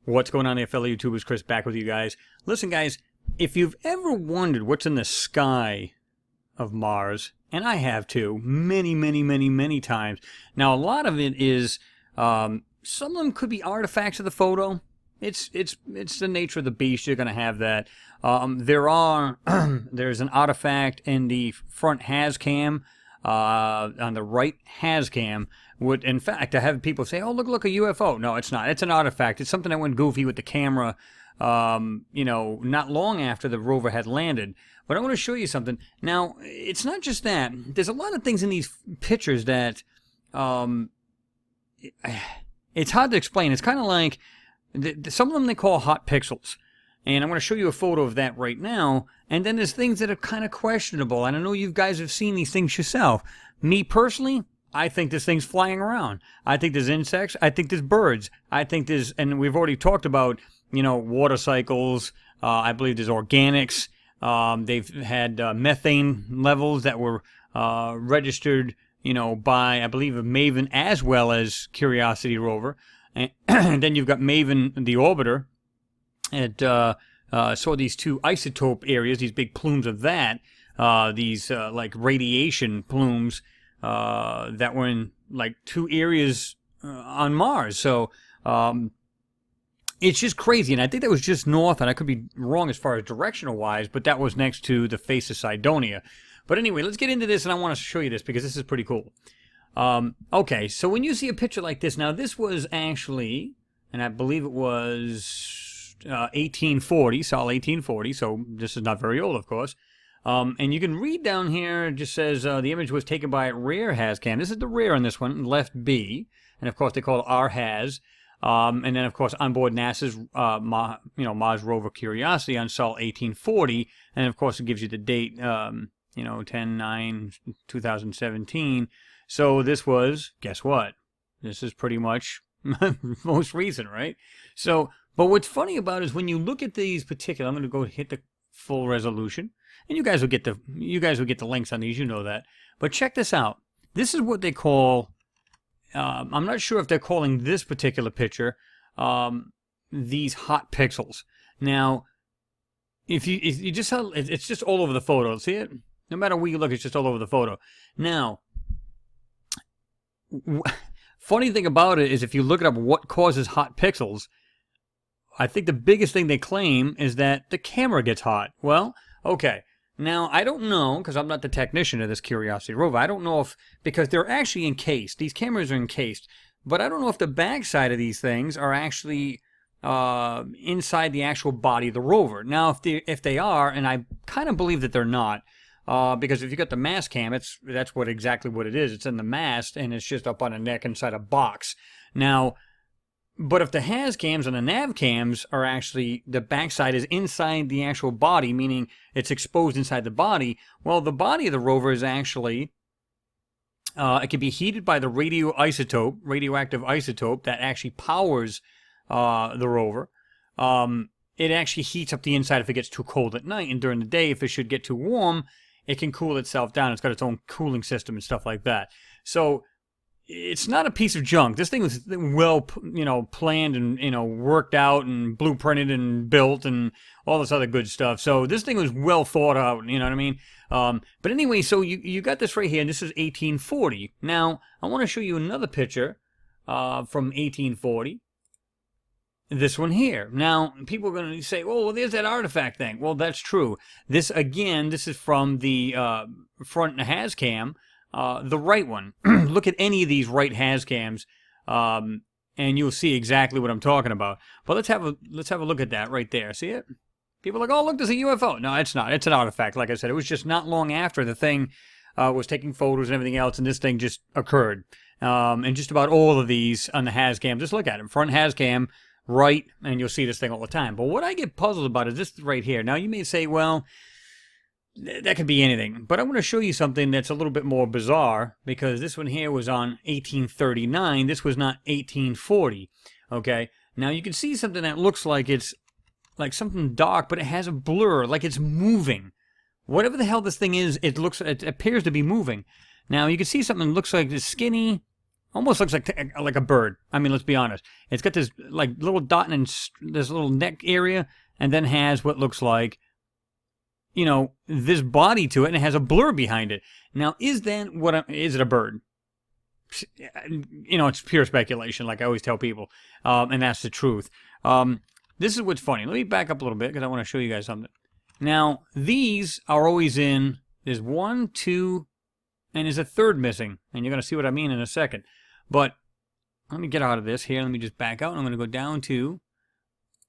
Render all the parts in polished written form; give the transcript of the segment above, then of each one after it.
What's going on there, fellow YouTubers? Chris back with you guys. Listen, guys, if you've ever wondered what's in the sky of Mars, and I have too, many times. Now, a lot of it is, some of them could be artifacts of the photo. It's the nature of the beast. You're going to have that. There's an artifact in the front has cam, on the right has cam. Would, in fact, I have people say, oh, look, a UFO. No, it's not. It's an artifact. It's something that went goofy with the camera, not long after the rover had landed. But I want to show you something. Now, it's not just that. There's a lot of things in these pictures that, it's hard to explain. It's kind of like, some of them they call hot pixels. And I'm going to show you a photo of that right now. And then there's things that are kind of questionable. And I know you guys have seen these things yourself. Me personally, I think this thing's flying around. I think there's insects. I think there's birds. I think there's, and we've already talked about, water cycles. I believe there's organics. They've had methane levels that were registered, by, I believe, Maven as well as Curiosity rover. And then you've got Maven, the orbiter. It saw these two isotope areas, these big plumes of that, these like radiation plumes that were in like two areas on Mars. So it's just crazy. And I think that was just north, and I could be wrong as far as directional wise, but that was next to the face of Cydonia. But anyway, let's get into this, and I want to show you this because this is pretty cool. Okay, so when you see a picture like this, now this was actually, and I believe it was 1840, Sol 1840, so this is not very old, of course. And you can read down here, it just says the image was taken by rear has-cam. This is the rear on this one, left B, and of course they call it R-has. And then, of course, onboard NASA's Mars rover Curiosity on Sol 1840, and of course it gives you the date, 10/9/2017. So this was, guess what? This is pretty much most recent, right? So, but what's funny about it is when you look at these particular, I'm going to go hit the full resolution, and you guys will get the links on these, you know that. But check this out. This is what they call. I'm not sure if they're calling this particular picture these hot pixels. Now, if you just it's just all over the photo. See it? No matter where you look, it's just all over the photo. Now, funny thing about it is if you look it up, what causes hot pixels? I think the biggest thing they claim is that the camera gets hot. Well, okay. Now, I don't know, because I'm not the technician of this Curiosity rover. I don't know if, because they're actually encased. These cameras are encased. But I don't know if the backside of these things are actually inside the actual body of the rover. Now, if they are, and I kind of believe that they're not, because if you got the mast cam, that's exactly what it is. It's in the mast, and it's just up on a neck inside a box. Now, but if the has cams and the nav cams are actually, the backside is inside the actual body, meaning it's exposed inside the body, well, the body of the rover is actually, it can be heated by the radioactive isotope that actually powers the rover. It actually heats up the inside if it gets too cold at night, and during the day, if it should get too warm, it can cool itself down. It's got its own cooling system and stuff like that. So it's not a piece of junk. This thing was well, planned and, worked out and blueprinted and built and all this other good stuff. So this thing was well thought out, you know what I mean? But anyway, so you got this right here, and this is 1840. Now, I want to show you another picture from 1840. This one here. Now, people are going to say, oh, well, there's that artifact thing. Well, that's true. This is from the front has cam. The right one. Look at any of these right has cams, and you'll see exactly what I'm talking about. But let's have a look at that right there. See it? People are like, oh, look, there's a UFO. No, it's not. It's an artifact. Like I said, it was just not long after the thing was taking photos and everything else, and this thing just occurred. And just about all of these on the has cam, just look at them. Front has cam, right, and you'll see this thing all the time. But what I get puzzled about is this right here. Now, you may say, well, that could be anything. But I'm going to show you something that's a little bit more bizarre, because this one here was on 1839. This was not 1840. Okay? Now, you can see something that looks like it's like something dark, but it has a blur, like it's moving. Whatever the hell this thing is, it appears to be moving. Now, you can see something that looks like it's skinny, Almost looks like a bird. I mean, let's be honest. It's got this like little dot and this little neck area, and then has what looks like, this body to it, and it has a blur behind it. Now, is it a bird? It's pure speculation, like I always tell people, and that's the truth. This is what's funny. Let me back up a little bit because I want to show you guys something. Now, these are always in. There's 1, 2, and there's a third missing, and you're going to see what I mean in a second. But let me get out of this here. Let me just back out. I'm going to go down to.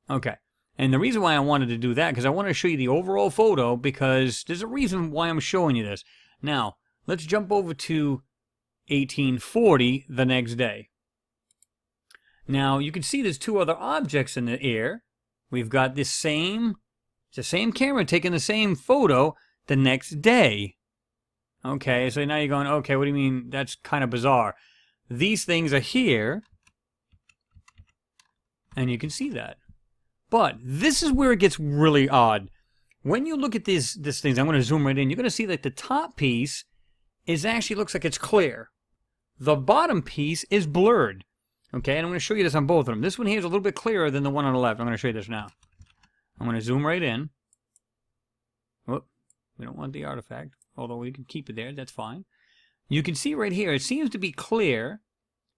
Okay. And the reason why I wanted to do that, because I want to show you the overall photo, because there's a reason why I'm showing you this. Now, let's jump over to 1840 the next day. Now, you can see there's 2 other objects in the air. We've got the same camera taking the same photo the next day. Okay, so now you're going, okay, what do you mean? That's kind of bizarre. These things are here, and you can see that. But this is where it gets really odd. When you look at these things, I'm going to zoom right in. You're going to see that the top piece actually looks like it's clear. The bottom piece is blurred. Okay, and I'm going to show you this on both of them. This one here is a little bit clearer than the one on the left. I'm going to show you this now. I'm going to zoom right in. Whoop, we don't want the artifact, although we can keep it there. That's fine. You can see right here, it seems to be clear.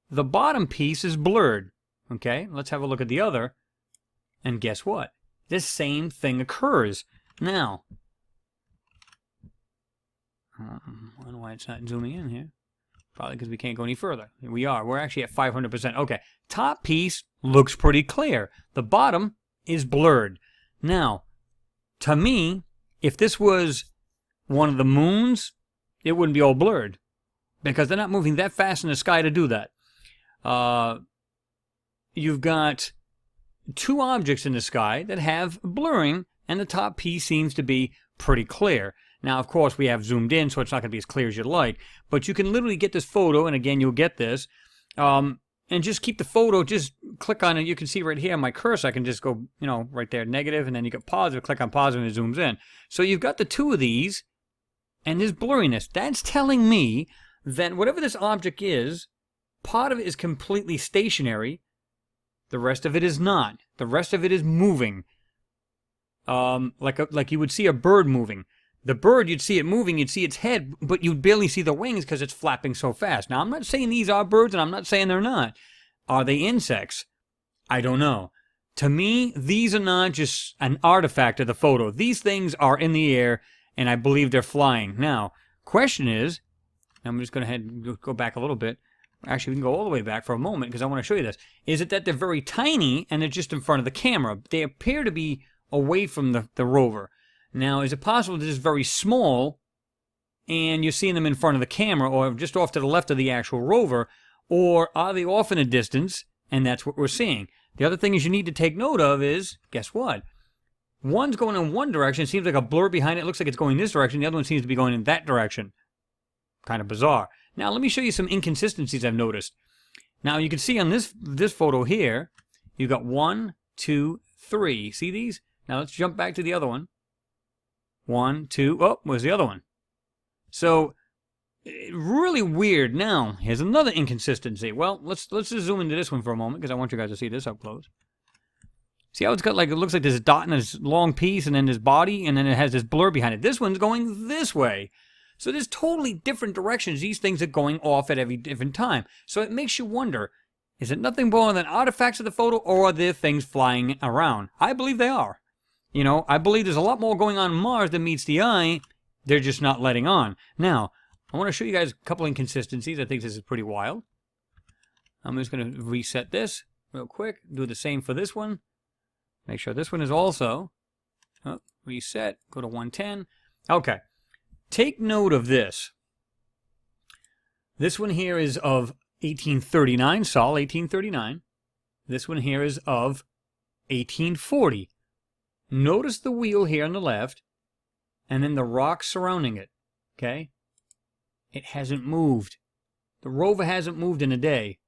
The bottom piece is blurred. Okay, let's have a look at the other. And guess what? This same thing occurs. Now, I don't know why it's not zooming in here. Probably because we can't go any further. Here we are. We're actually at 500%. Okay, top piece looks pretty clear. The bottom is blurred. Now, to me, if this was one of the moons, it wouldn't be all blurred. Because they're not moving that fast in the sky to do that. You've got 2 objects in the sky that have blurring, and the top piece seems to be pretty clear. Now, of course, we have zoomed in, so it's not going to be as clear as you'd like. But you can literally get this photo, and again, you'll get this, and just keep the photo, just click on it. You can see right here on my cursor, I can just go, right there, negative, and then you get positive, click on positive, and it zooms in. So you've got the 2 of these, and there's blurriness. That's telling me that whatever this object is, part of it is completely stationary, the rest of it is not. The rest of it is moving. Like you would see a bird moving. The bird, you'd see it moving, you'd see its head, but you'd barely see the wings because it's flapping so fast. Now, I'm not saying these are birds, and I'm not saying they're not. Are they insects? I don't know. To me, these are not just an artifact of the photo. These things are in the air, and I believe they're flying. Now, question is, I'm just going to go back a little bit. Actually, we can go all the way back for a moment because I want to show you this. Is it that they're very tiny and they're just in front of the camera? They appear to be away from the rover. Now, is it possible they're just very small and you're seeing them in front of the camera or just off to the left of the actual rover? Or are they off in a distance and that's what we're seeing? The other thing is you need to take note of is, guess what? One's going in one direction. It seems like a blur behind it. It looks like it's going this direction. The other one seems to be going in that direction. Kind of bizarre. Now, let me show you some inconsistencies I've noticed. Now, you can see on this photo here, you've got 1, 2, 3. See these? Now, let's jump back to the other one. 1, 2, oh, where's the other one? So, really weird. Now, here's another inconsistency. Well, let's just zoom into this one for a moment, because I want you guys to see this up close. See how it's got like, it looks like this dot and this long piece, and then this body, and then it has this blur behind it. This one's going this way. So there's totally different directions these things are going off at every different time. So it makes you wonder, is it nothing more than artifacts of the photo, or are there things flying around? I believe they are. I believe there's a lot more going on Mars than meets the eye. They're just not letting on. Now, I want to show you guys a couple inconsistencies. I think this is pretty wild. I'm just going to reset this real quick. Do the same for this one. Make sure this one is also. Reset. Go to 110. Okay. Take note of this. This one here is of 1839, Sol 1839. This one here is of 1840. Notice the wheel here on the left, and then the rocks surrounding it. Okay? It hasn't moved. The rover hasn't moved in a day.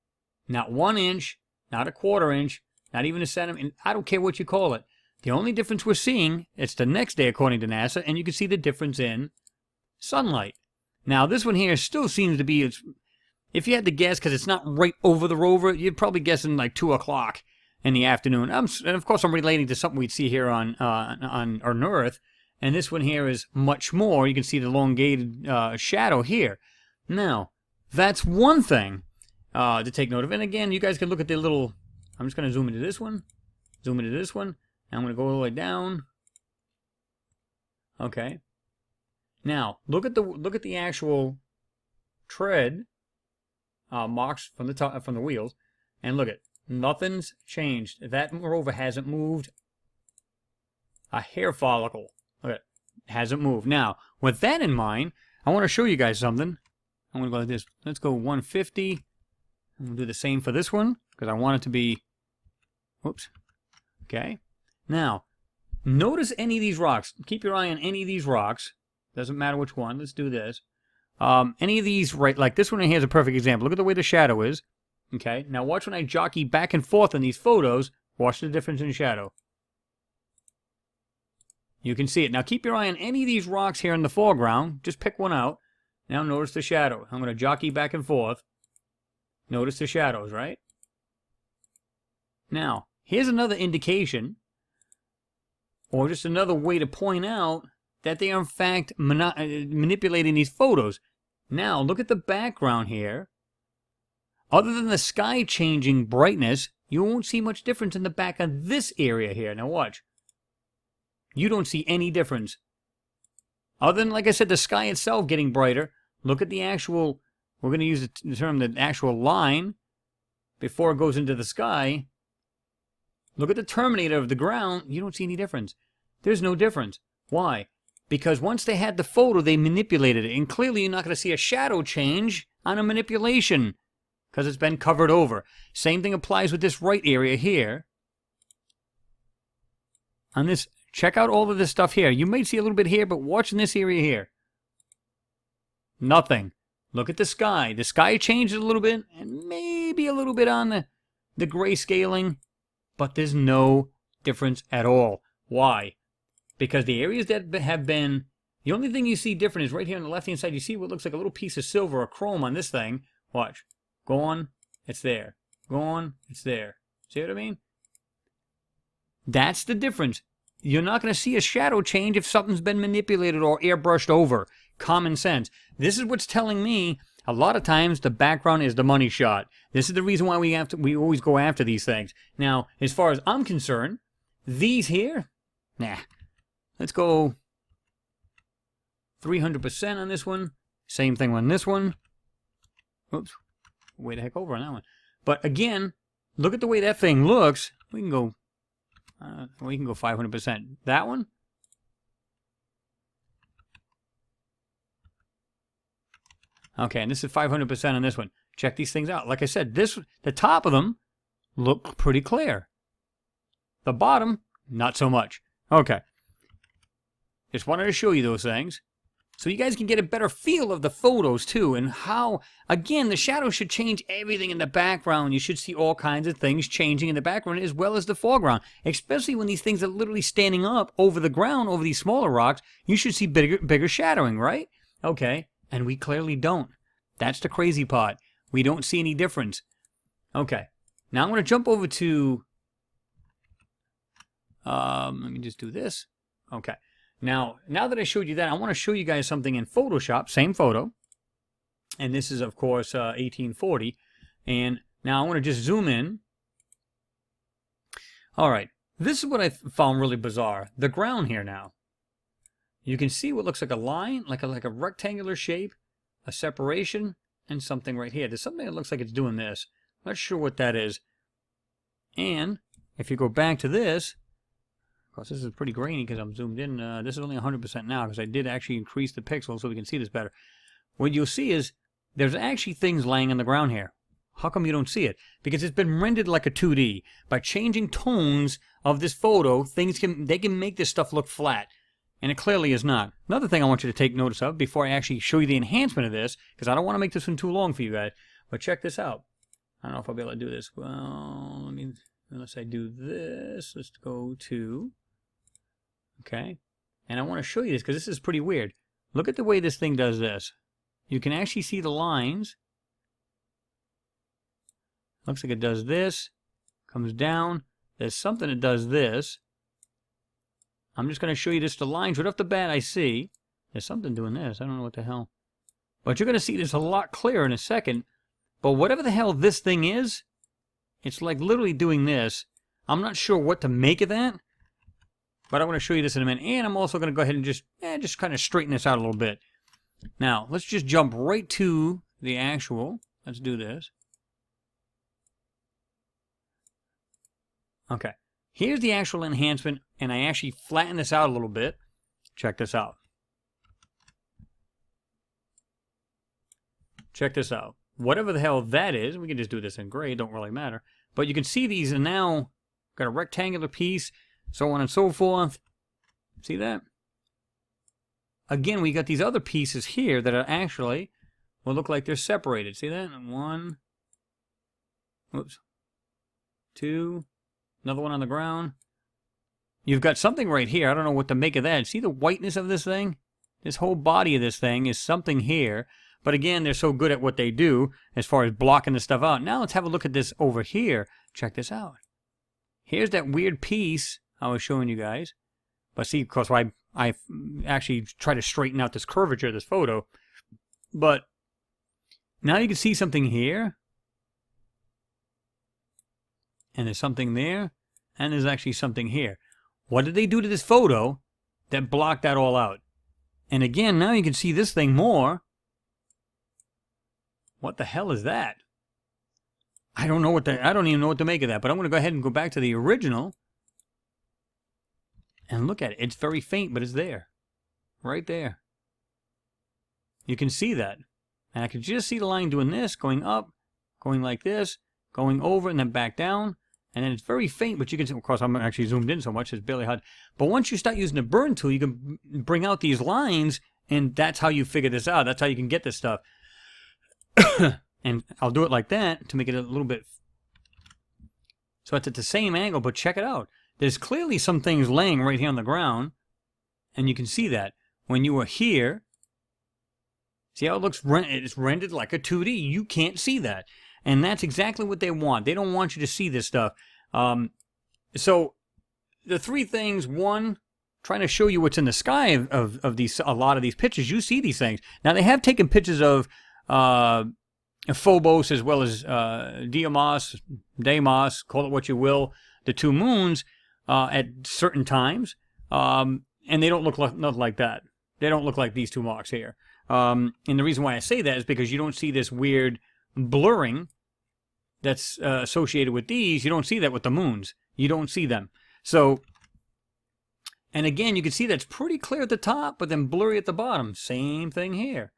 Not 1 inch, not a quarter inch, not even a centimeter. I don't care what you call it. The only difference we're seeing, it's the next day according to NASA, and you can see the difference in sunlight. Now, this one here still seems to be, If you had to guess, because it's not right over the rover, you'd probably guess in like 2 o'clock in the afternoon. And of course, I'm relating to something we'd see here on Earth. And this one here is much more. You can see the elongated shadow here. Now, that's one thing to take note of. And again, you guys can look at the little... I'm just going to zoom into this one. Zoom into this one. And I'm going to go all the way down. Okay. Now, look at the actual tread marks from the top, from the wheels, and look at nothing's changed. That rover hasn't moved a hair follicle. Look at it, hasn't moved. Now, with that in mind, I want to show you guys something. I'm going to go like this. Let's go 150. I'm going to do the same for this one because I want it to be. Whoops. Okay. Now, notice any of these rocks. Keep your eye on any of these rocks. Doesn't matter which one. Let's do this. Any of these, right, like this one right here is a perfect example. Look at the way the shadow is. Okay, now watch when I jockey back and forth in these photos. Watch the difference in shadow. You can see it. Now keep your eye on any of these rocks here in the foreground. Just pick one out. Now notice the shadow. I'm going to jockey back and forth. Notice the shadows, right? Now, here's another indication, or just another way to point out that they are in fact manipulating these photos. Now, look at the background here. Other than the sky changing brightness, you won't see much difference in the back of this area here. Now watch. You don't see any difference. Other than, like I said, the sky itself getting brighter. Look at the actual, we're going to use the term, the actual line before it goes into the sky. Look at the terminator of the ground. You don't see any difference. There's no difference. Why? Because once they had the photo, they manipulated it. And clearly you're not going to see a shadow change on a manipulation because it's been covered over. Same thing applies with this right area here. On this, check out all of this stuff here. You may see a little bit here, but watch in this area here. Nothing. Look at the sky. The sky changed a little bit, and maybe a little bit on the grayscaling, but there's no difference at all. Why? Because the areas that have been, the only thing you see different is right here on the left-hand side. You see what looks like a little piece of silver or chrome on this thing. Watch. Go on, it's there. Go on, it's there. See what I mean? That's the difference. You're not going to see a shadow change if something's been manipulated or airbrushed over. Common sense. This is what's telling me a lot of times the background is the money shot. This is the reason why we always go after these things. Now, as far as I'm concerned, these here, nah. Let's go 300% on this one. Same thing on this one. Oops. Way the heck over on that one. But again, look at the way that thing looks. We can go 500%. That one. Okay, and this is 500% on this one. Check these things out. Like I said, the top of them look pretty clear. The bottom, not so much. Okay. Just wanted to show you those things so you guys can get a better feel of the photos too, and how, again, the shadow should change everything in the background. You should see all kinds of things changing in the background as well as the foreground, especially when these things are literally standing up over the ground, over these smaller rocks. You should see bigger shadowing, right? Okay, and we clearly don't. That's the crazy part. We don't see any difference. Okay, now I'm going to jump over to, let me just do this. Okay. Now that I showed you that, I want to show you guys something in Photoshop, same photo. And this is, of course, 1840. And now I want to just zoom in. All right, this is what I found really bizarre. The ground here now. You can see what looks like a line, like a rectangular shape, a separation, and something right here. There's something that looks like it's doing this. I'm not sure what that is. And if you go back to this, of course, this is pretty grainy because I'm zoomed in. This is only 100% now because I did actually increase the pixels so we can see this better. What you'll see is there's actually things laying on the ground here. How come you don't see it? Because it's been rendered like a 2D. By changing tones of this photo, they can make this stuff look flat. And it clearly is not. Another thing I want you to take notice of before I actually show you the enhancement of this, because I don't want to make this one too long for you guys, but check this out. I don't know if I'll be able to do this. Well, unless I do this, let's go to... Okay, and I want to show you this because this is pretty weird. Look at the way this thing does this. You can actually see the lines Looks like it does this. Comes down. There's something that does this. I'm just going to show you just the lines right off the bat I see. There's something doing this. I don't know what the hell. But you're going to see this a lot clearer in a second. But whatever the hell this thing is, it's like literally doing this. I'm not sure what to make of that. But I'm going to show you this in a minute. And I'm also going to go ahead and just kind of straighten this out a little bit. Now, let's just jump right to the actual. Let's do this. Okay. Here's the actual enhancement, and I actually flatten this out a little bit. Check this out. Check this out. Whatever the hell that is, we can just do this in gray, don't really matter. But you can see these are now got a rectangular piece, so on and so forth. See that? Again, we got these other pieces here that are actually will look like they're separated. See that? One, whoops, two, another one on the ground. You've got something right here. I don't know what to make of that. See the whiteness of this thing? This whole body of this thing is something here. But again, they're so good at what they do as far as blocking the stuff out. Now let's have a look at this over here. Check this out. Here's that weird piece I was showing you guys. But see, of course, I actually try to straighten out this curvature of this photo. But now you can see something here. And there's something there. And there's actually something here. What did they do to this photo that blocked that all out? And again, now you can see this thing more. What the hell is that? I don't even know what to make of that, but I'm going to go ahead and go back to the original and look at it. It's very faint, but it's there. Right there. You can see that. And I can just see the line doing this, going up, going like this, going over, and then back down. And then it's very faint, but you can see, of course, I'm actually zoomed in so much, it's barely hard. But once you start using the burn tool, you can bring out these lines, and that's how you figure this out. That's how you can get this stuff. And I'll do it like that to make it a little bit so it's at the same angle, but check it out. There's clearly some things laying right here on the ground, and you can see that. When you are here, see how it looks? It's rendered like a 2D. You can't see that. And that's exactly what they want. They don't want you to see this stuff. So the three things, one, trying to show you what's in the sky of these, a lot of these pictures. You see these things. Now, they have taken pictures of Phobos as well as Deimos, call it what you will, the two moons at certain times. And they don't look nothing like that. They don't look like these two marks here. And the reason why I say that is because you don't see this weird blurring that's associated with these. You don't see that with the moons. You don't see them. So, and again, you can see that's pretty clear at the top, but then blurry at the bottom. Same thing here.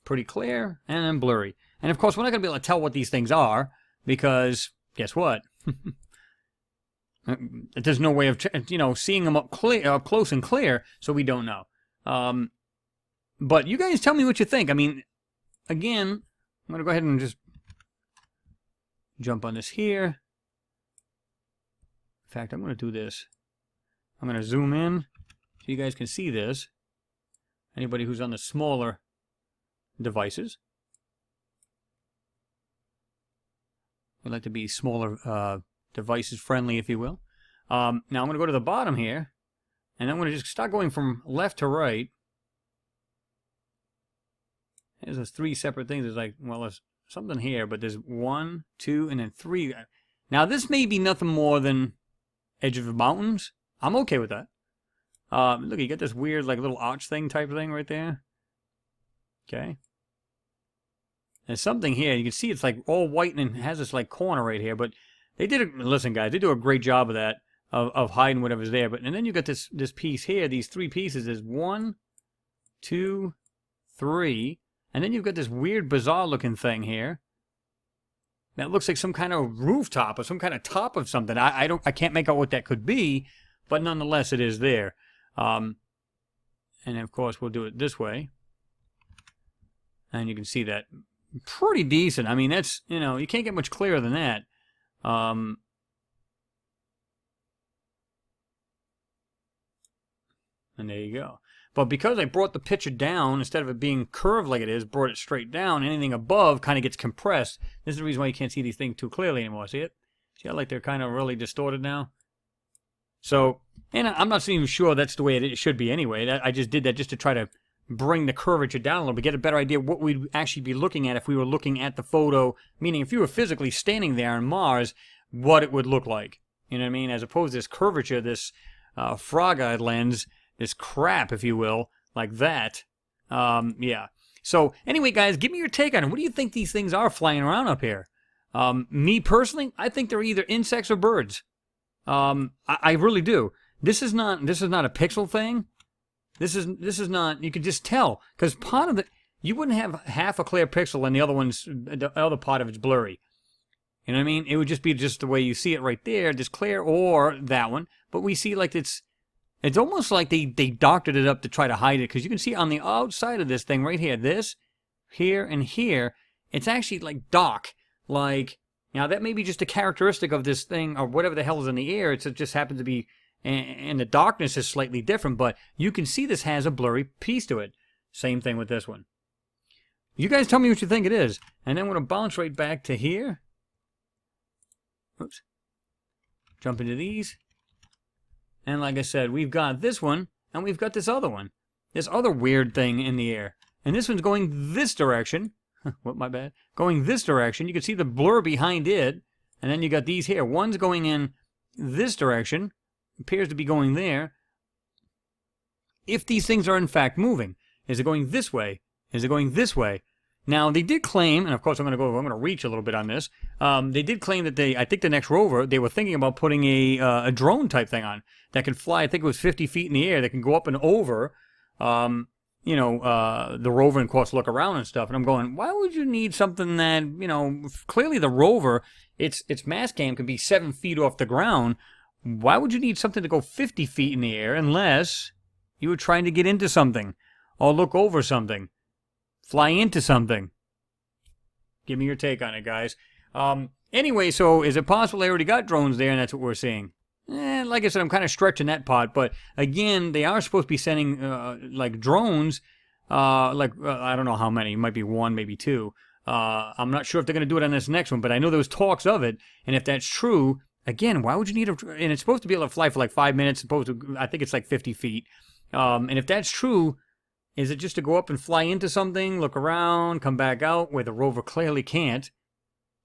Pretty clear and then blurry. And of course, we're not going to be able to tell what these things are because, guess what? There's no way of, seeing them up close and clear, so we don't know. But you guys tell me what you think. I mean, again, I'm going to go ahead and just jump on this here. In fact, I'm going to do this. I'm going to zoom in so you guys can see this. Anybody who's on the smaller devices. We like to be smaller devices friendly, if you will. Now I'm going to go to the bottom here, and I'm going to just start going from left to right. There's those three separate things. There's like, well, there's something here, but there's 1, 2, and then 3. Now this may be nothing more than edge of the mountains. I'm okay with that. Look, you got this weird like little arch thing type thing right there. Okay. There's something here. You can see it's like all white and it has this like corner right here. But they did listen, guys, they do a great job of that, of hiding whatever's there. But and then you got this piece here. These three pieces. There's 1, 2, 3, and then you've got this weird, bizarre looking thing here. That looks like some kind of rooftop or some kind of top of something. I can't make out what that could be, but nonetheless, it is there. And of course, we'll do it this way. And you can see that pretty decent. I mean, that's, you can't get much clearer than that. And there you go. But because I brought the picture down, instead of it being curved like it is, brought it straight down, anything above kind of gets compressed. This is the reason why you can't see these things too clearly anymore. See it? See how like they're kind of really distorted now? So, and I'm not even sure that's the way it should be anyway. I just did that just to try to bring the curvature down a little bit, get a better idea of what we'd actually be looking at if we were looking at the photo, meaning if you were physically standing there on Mars, what it would look like. You know what I mean? As opposed to this curvature, this frog-eyed lens, this crap, if you will, like that. Yeah. So, anyway, guys, give me your take on it. What do you think these things are flying around up here? Me, personally, I think they're either insects or birds. I really do. This is not a pixel thing. This is not, you can just tell. Because part of you wouldn't have half a clear pixel and the other part of it's blurry. You know what I mean? It would just be just the way you see it right there, just clear, or that one. But we see like it's almost like they doctored it up to try to hide it, because you can see on the outside of this thing right here, this, here, and here, it's actually like dark. Like, now that may be just a characteristic of this thing, or whatever the hell is in the air. It just happens to be, and the darkness is slightly different, but you can see this has a blurry piece to it. Same thing with this one. You guys tell me what you think it is. And then we're going to bounce right back to here. Oops. Jump into these. And like I said, we've got this one, and we've got this other one. This other weird thing in the air. And this one's going this direction. What, my bad? Going this direction. You can see the blur behind it. And then you got these here. One's going in this direction. Appears to be going there. If these things are in fact moving. Is it going this way? Is it going this way? Now, they did claim, and of course I'm going to reach a little bit on this. They did claim that I think the next rover, they were thinking about putting a drone type thing on that could fly, I think it was 50 feet in the air, that can go up and over, the rover, and of course look around and stuff. And I'm going, why would you need something that, clearly the rover, its mass cam can be 7 feet off the ground. Why would you need something to go 50 feet in the air unless you were trying to get into something or look over something? Fly into something. Give me your take on it, guys. Anyway, so is it possible they already got drones there and that's what we're seeing? Like I said, I'm kind of stretching that part, but again, they are supposed to be sending like drones, I don't know how many. It might be one, maybe two. I'm not sure if they're going to do it on this next one, but I know there was talks of it, and if that's true, again, why would you need and it's supposed to be able to fly for like 5 minutes, I think it's like 50 feet. And if that's true, is it just to go up and fly into something, look around, come back out, where the rover clearly can't?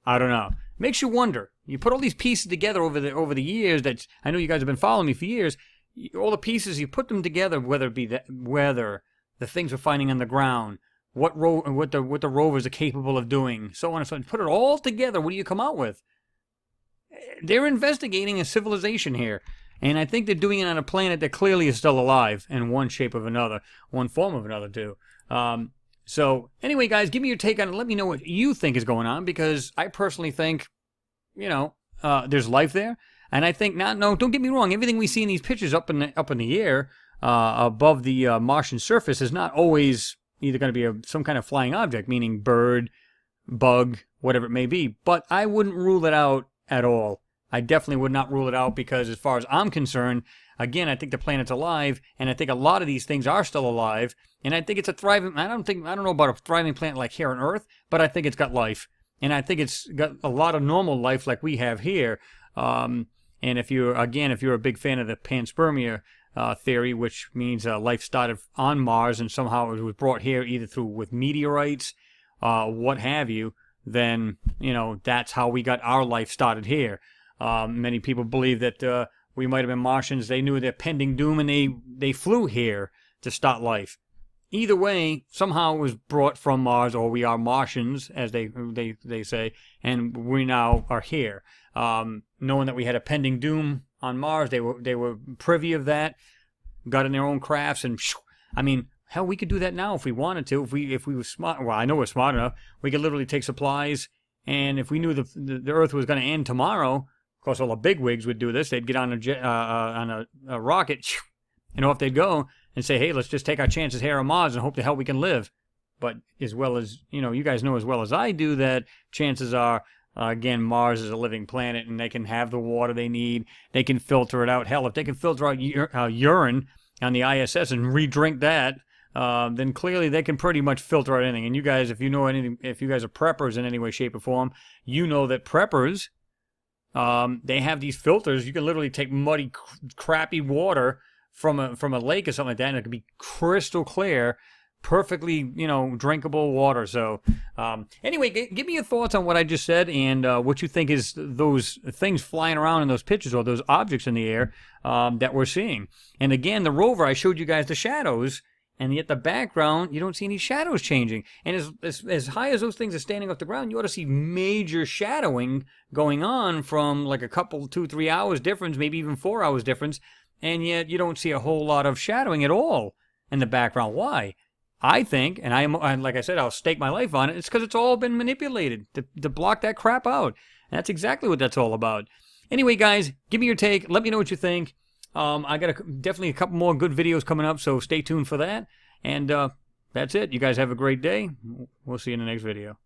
I don't know. Makes you wonder. You put all these pieces together over the years. That I know you guys have been following me for years. All the pieces, you put them together, whether it be whether the things we're finding on the ground, what the rovers are capable of doing, so on and so on. Put it all together. What do you come out with? They're investigating a civilization here. And I think they're doing it on a planet that clearly is still alive in one shape or another, one form of another too. So anyway, guys, give me your take on it. Let me know what you think is going on, because I personally think, there's life there. And I think, no, don't get me wrong. Everything we see in these pictures up in the air, above the Martian surface, is not always either going to be some kind of flying object, meaning bird, bug, whatever it may be. But I wouldn't rule it out at all. I definitely would not rule it out, because as far as I'm concerned, again, I think the planet's alive, and I think a lot of these things are still alive, and I think it's a thriving, I don't know about a thriving planet like here on Earth, but I think it's got life, and I think it's got a lot of normal life like we have here. And if you're a big fan of the panspermia theory, which means life started on Mars and somehow it was brought here either with meteorites, what have you, then, that's how we got our life started here. Many people believe that we might have been Martians. They knew their pending doom, and they flew here to start life. Either way, somehow it was brought from Mars, or we are Martians, as they say, and we now are here. Knowing that we had a pending doom on Mars, they were privy of that, got in their own crafts, and I mean, hell, we could do that now if we wanted to. If we were smart. Well, I know we're smart enough. We could literally take supplies, and if we knew the Earth was going to end tomorrow. Of course, all the bigwigs would do this. They'd get on a rocket, and off they'd go and say, hey, let's just take our chances here on Mars and hope the hell we can live. But as well as, you guys know as well as I do that chances are, again, Mars is a living planet, and they can have the water they need. They can filter it out. Hell, if they can filter out urine on the ISS and re-drink that, then clearly they can pretty much filter out anything. And you guys, if you know anything, if you guys are preppers in any way, shape, or form, you know that preppers, they have these filters. You can literally take muddy, crappy water from a lake or something like that, and it can be crystal clear, perfectly, drinkable water. So anyway, give me your thoughts on what I just said, and what you think is those things flying around in those pictures, or those objects in the air that we're seeing. And again, the rover, I showed you guys the shadows, and yet the background, you don't see any shadows changing. And as high as those things are standing off the ground, you ought to see major shadowing going on from like a couple, 2-3 hours difference, maybe even 4 hours difference, and yet you don't see a whole lot of shadowing at all in the background. Why? I think, and like I said, I'll stake my life on it, it's because it's all been manipulated to block that crap out. And that's exactly what that's all about. Anyway, guys, give me your take. Let me know what you think. I got definitely a couple more good videos coming up, so stay tuned for that. And that's it. You guys have a great day. We'll see you in the next video.